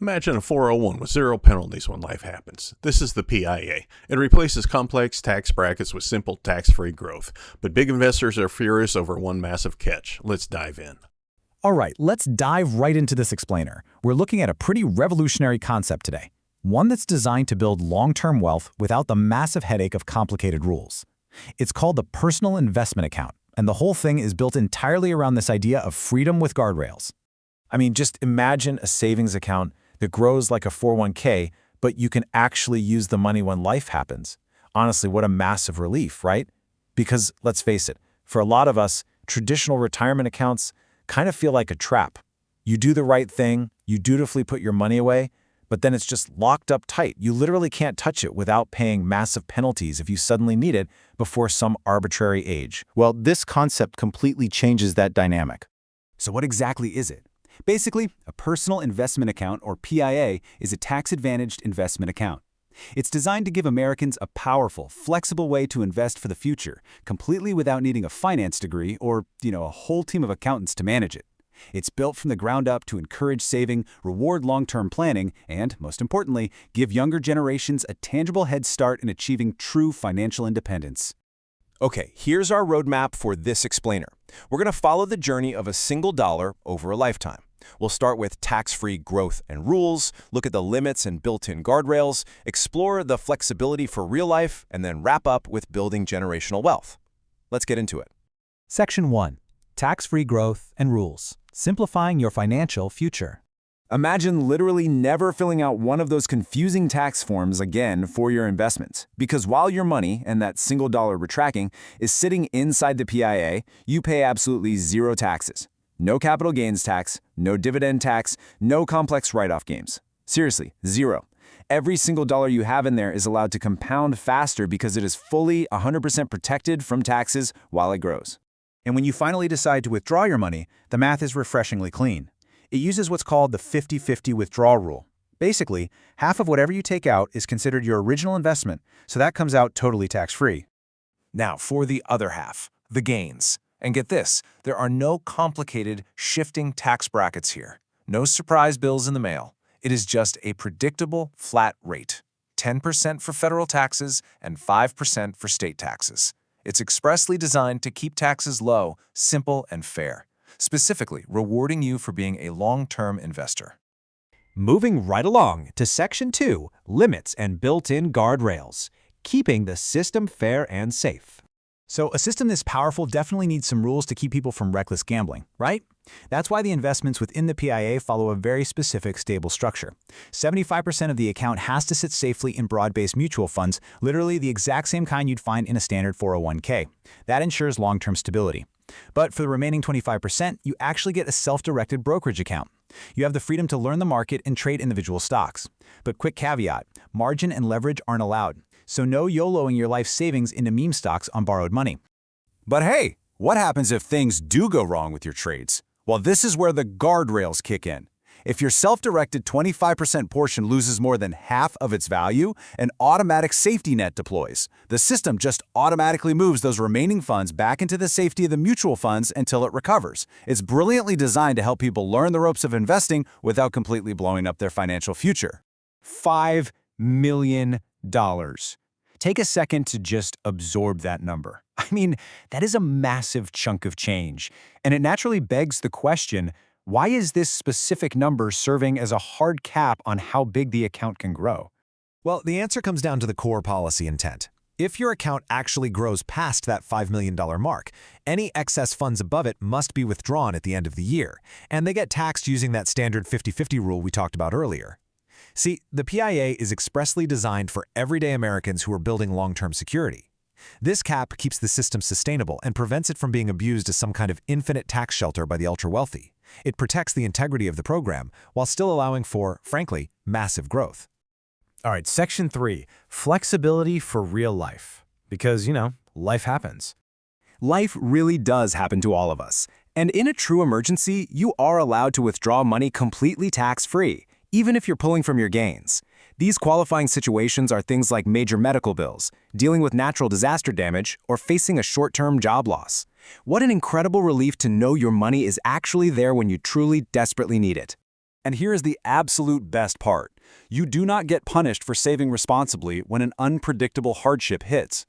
Imagine a 401 with zero penalties when life happens. This is the PIA. It replaces complex tax brackets with simple tax-free growth. But big investors are furious over one massive catch. Let's dive in. All right, let's dive right into this explainer. We're looking at a pretty revolutionary concept today. One that's designed to build long-term wealth without the massive headache of complicated rules. It's called the Personal Investment Account, and the whole thing is built entirely around this idea of freedom with guardrails. I mean, just imagine a savings account that grows like a 401k, but you can actually use the money when life happens. Honestly, what a massive relief, right? Because let's face it, for a lot of us, traditional retirement accounts kind of feel like a trap. You do the right thing, you dutifully put your money away, but then it's just locked up tight. You literally can't touch it without paying massive penalties if you suddenly need it before some arbitrary age. Well, this concept completely changes that dynamic. So what exactly is it? Basically, a personal investment account, or PIA, is a tax-advantaged investment account. It's designed to give Americans a powerful, flexible way to invest for the future, completely without needing a finance degree or, a whole team of accountants to manage it. It's built from the ground up to encourage saving, reward long-term planning, and, most importantly, give younger generations a tangible head start in achieving true financial independence. Okay, here's our roadmap for this explainer. We're going to follow the journey of a single dollar over a lifetime. We'll start with tax-free growth and rules, look at the limits and built-in guardrails, explore the flexibility for real life, and then wrap up with building generational wealth. Let's get into it. Section 1. Tax-free growth and rules. Simplifying your financial future. Imagine literally never filling out one of those confusing tax forms again for your investments. Because while your money, and that single dollar we're tracking, is sitting inside the PIA, you pay absolutely zero taxes. No capital gains tax, no dividend tax, no complex write-off games. Seriously, zero. Every single dollar you have in there is allowed to compound faster because it is fully 100% protected from taxes while it grows. And when you finally decide to withdraw your money, the math is refreshingly clean. It uses what's called the 50-50 withdrawal rule. Basically, half of whatever you take out is considered your original investment, so that comes out totally tax-free. Now for the other half, the gains. And get this, there are no complicated, shifting tax brackets here. No surprise bills in the mail. It is just a predictable, flat rate. 10% for federal taxes and 5% for state taxes. It's expressly designed to keep taxes low, simple, and fair, specifically rewarding you for being a long-term investor. Moving right along to Section 2, Limits and Built-in Guardrails. Keeping the system fair and safe. So a system this powerful definitely needs some rules to keep people from reckless gambling, right? That's why the investments within the PIA follow a very specific, stable structure. 75% of the account has to sit safely in broad-based mutual funds, literally the exact same kind you'd find in a standard 401k. That ensures long-term stability. But for the remaining 25%, you actually get a self-directed brokerage account. You have the freedom to learn the market and trade individual stocks. But quick caveat, margin and leverage aren't allowed. So no YOLOing your life savings into meme stocks on borrowed money. But hey, what happens if things do go wrong with your trades? Well, this is where the guardrails kick in. If your self-directed 25% portion loses more than half of its value, an automatic safety net deploys. The system just automatically moves those remaining funds back into the safety of the mutual funds until it recovers. It's brilliantly designed to help people learn the ropes of investing without completely blowing up their financial future. $5 million. Take a second to just absorb that number. I mean, that is a massive chunk of change. And it naturally begs the question, why is this specific number serving as a hard cap on how big the account can grow? Well, the answer comes down to the core policy intent. If your account actually grows past that $5 million mark, any excess funds above it must be withdrawn at the end of the year, and they get taxed using that standard 50-50 rule we talked about earlier. See, the PIA is expressly designed for everyday Americans who are building long-term security. This cap keeps the system sustainable and prevents it from being abused as some kind of infinite tax shelter by the ultra-wealthy. It protects the integrity of the program while still allowing for, frankly, massive growth. All right, Section 3, Flexibility for real life. Because, life happens. Life really does happen to all of us. And in a true emergency, you are allowed to withdraw money completely tax-free, even if you're pulling from your gains. These qualifying situations are things like major medical bills, dealing with natural disaster damage, or facing a short-term job loss. What an incredible relief to know your money is actually there when you truly desperately need it. And here is the absolute best part. You do not get punished for saving responsibly when an unpredictable hardship hits.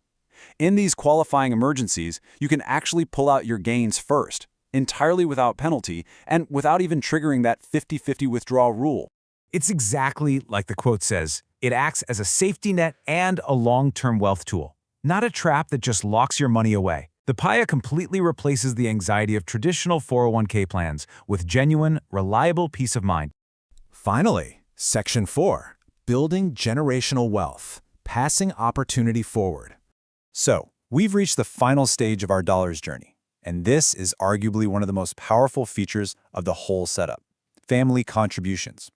In these qualifying emergencies, you can actually pull out your gains first, entirely without penalty and without even triggering that 50-50 withdrawal rule. It's exactly like the quote says. It acts as a safety net and a long-term wealth tool, not a trap that just locks your money away. The PIA completely replaces the anxiety of traditional 401k plans with genuine, reliable peace of mind. Finally, Section 4, Building Generational Wealth, Passing Opportunity Forward. So, we've reached the final stage of our dollars journey, and this is arguably one of the most powerful features of the whole setup: family contributions.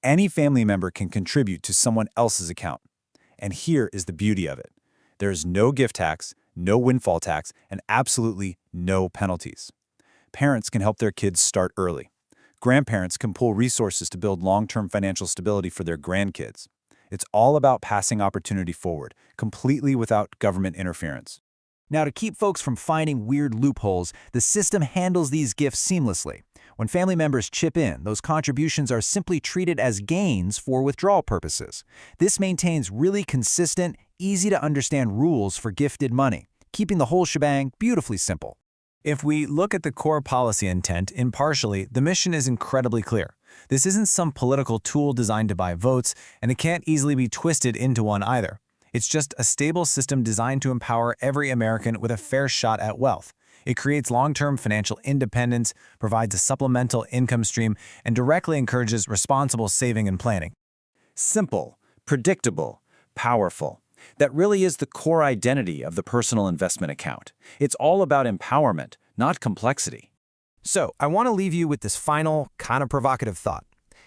Any family member can contribute to someone else's account. And here is the beauty of it. There is no gift tax, no windfall tax, and absolutely no penalties. Parents can help their kids start early. Grandparents can pool resources to build long-term financial stability for their grandkids. It's all about passing opportunity forward, completely without government interference. Now, to keep folks from finding weird loopholes, the system handles these gifts seamlessly. When family members chip in, those contributions are simply treated as gains for withdrawal purposes. This maintains really consistent, easy-to-understand rules for gifted money, keeping the whole shebang beautifully simple. If we look at the core policy intent impartially, the mission is incredibly clear. This isn't some political tool designed to buy votes, and it can't easily be twisted into one either. It's just a stable system designed to empower every American with a fair shot at wealth. It creates long-term financial independence, provides a supplemental income stream, and directly encourages responsible saving and planning. Simple, predictable, powerful. That really is the core identity of the personal investment account. It's all about empowerment, not complexity. So, I want to leave you with this final, kind of provocative thought.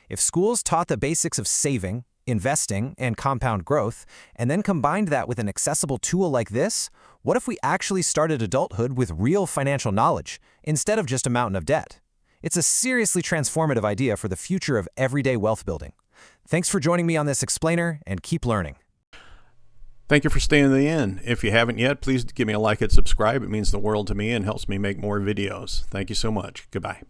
If schools taught the basics of saving, investing, and compound growth, and then combined that with an accessible tool like this, what if we actually started adulthood with real financial knowledge, instead of just a mountain of debt? It's a seriously transformative idea for the future of everyday wealth building. Thanks for joining me on this explainer, and keep learning. Thank you for staying to the end. If you haven't yet, please give me a like and subscribe. It means the world to me and helps me make more videos. Thank you so much. Goodbye.